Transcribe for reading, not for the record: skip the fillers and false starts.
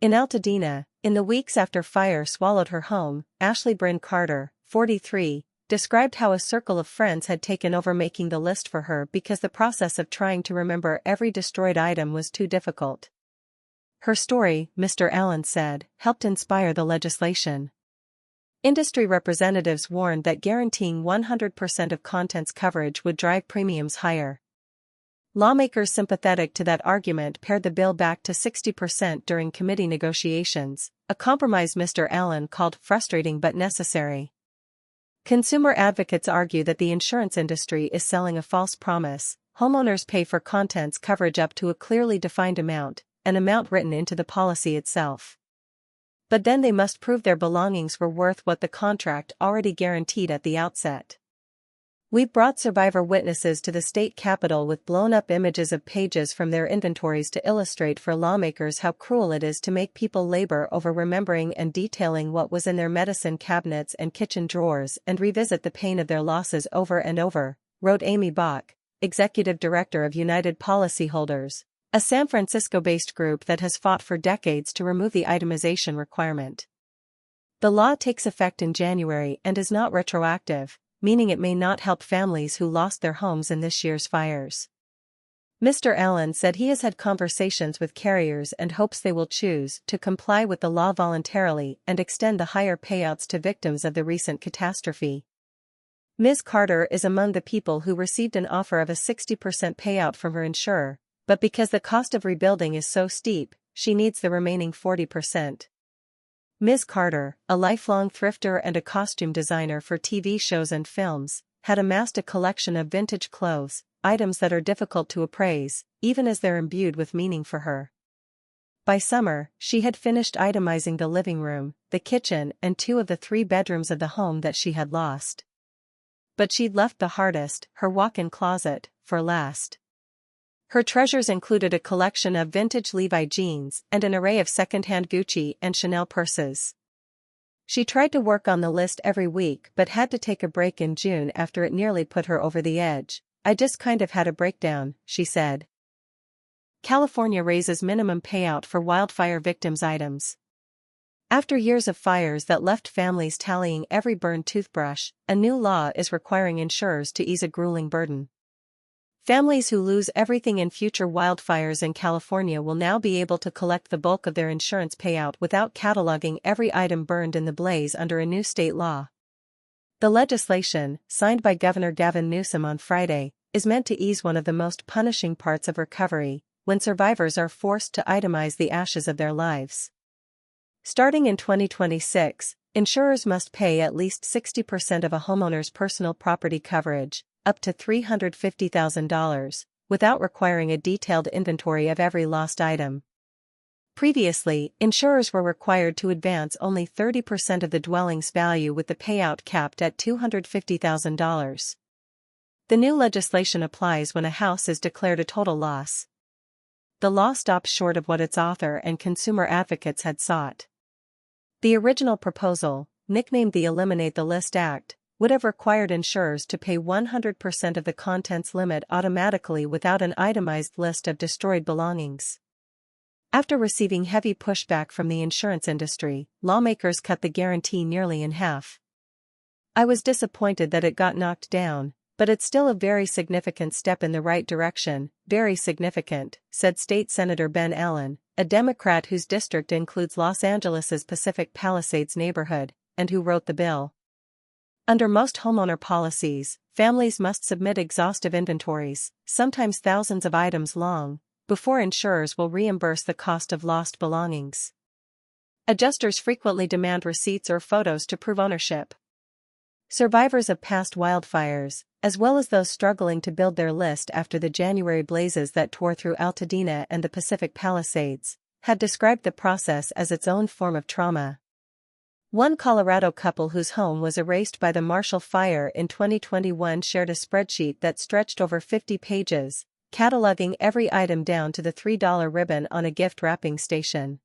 In Altadena, in the weeks after fire swallowed her home, Ashley Bryn Carter, 43, described how a circle of friends had taken over making the list for her because the process of trying to remember every destroyed item was too difficult. Her story, Mr. Allen said, helped inspire the legislation. Industry representatives warned that guaranteeing 100% of contents coverage would drive premiums higher. Lawmakers sympathetic to that argument pared the bill back to 60% during committee negotiations, a compromise Mr. Allen called frustrating but necessary. Consumer advocates argue that the insurance industry is selling a false promise. Homeowners pay for contents coverage up to a clearly defined amount, an amount written into the policy itself. But then they must prove their belongings were worth what the contract already guaranteed at the outset. We brought survivor witnesses to the state capitol with blown-up images of pages from their inventories to illustrate for lawmakers how cruel it is to make people labor over remembering and detailing what was in their medicine cabinets and kitchen drawers and revisit the pain of their losses over and over, wrote Amy Bach, executive director of United Policyholders, a San Francisco-based group that has fought for decades to remove the itemization requirement. The law takes effect in January and is not retroactive, meaning it may not help families who lost their homes in this year's fires. Mr. Allen said he has had conversations with carriers and hopes they will choose to comply with the law voluntarily and extend the higher payouts to victims of the recent catastrophe. Ms. Carter is among the people who received an offer of a 60% payout from her insurer, but because the cost of rebuilding is so steep, she needs the remaining 40%. Ms. Carter, a lifelong thrifter and a costume designer for TV shows and films, had amassed a collection of vintage clothes, items that are difficult to appraise, even as they're imbued with meaning for her. By summer, she had finished itemizing the living room, the kitchen, and 2 of the 3 bedrooms of the home that she had lost. But she'd left the hardest, her walk-in closet, for last. Her treasures included a collection of vintage Levi jeans and an array of second-hand Gucci and Chanel purses. She tried to work on the list every week but had to take a break in June after it nearly put her over the edge. "I just kind of had a breakdown," she said. California raises minimum payout for wildfire victims' items. After years of fires that left families tallying every burned toothbrush, a new law is requiring insurers to ease a grueling burden. Families who lose everything in future wildfires in California will now be able to collect the bulk of their insurance payout without cataloging every item burned in the blaze under a new state law. The legislation, signed by Governor Gavin Newsom on Friday, is meant to ease one of the most punishing parts of recovery, when survivors are forced to itemize the ashes of their lives. Starting in 2026, insurers must pay at least 60% of a homeowner's personal property coverage, up to $350,000, without requiring a detailed inventory of every lost item. Previously, insurers were required to advance only 30% of the dwelling's value with the payout capped at $250,000. The new legislation applies when a house is declared a total loss. The law stops short of what its author and consumer advocates had sought. The original proposal, nicknamed the Eliminate the List Act, would have required insurers to pay 100% of the contents limit automatically without an itemized list of destroyed belongings. After receiving heavy pushback from the insurance industry, lawmakers cut the guarantee nearly in half. "I was disappointed that it got knocked down, but it's still a very significant step in the right direction, very significant," said State Senator Ben Allen, a Democrat whose district includes Los Angeles's Pacific Palisades neighborhood, and who wrote the bill. Under most homeowner policies, families must submit exhaustive inventories, sometimes thousands of items long, before insurers will reimburse the cost of lost belongings. Adjusters frequently demand receipts or photos to prove ownership. Survivors of past wildfires, as well as those struggling to build their list after the January blazes that tore through Altadena and the Pacific Palisades, have described the process as its own form of trauma. One Colorado couple whose home was erased by the Marshall Fire in 2021 shared a spreadsheet that stretched over 50 pages, cataloging every item down to the $3 ribbon on a gift wrapping station.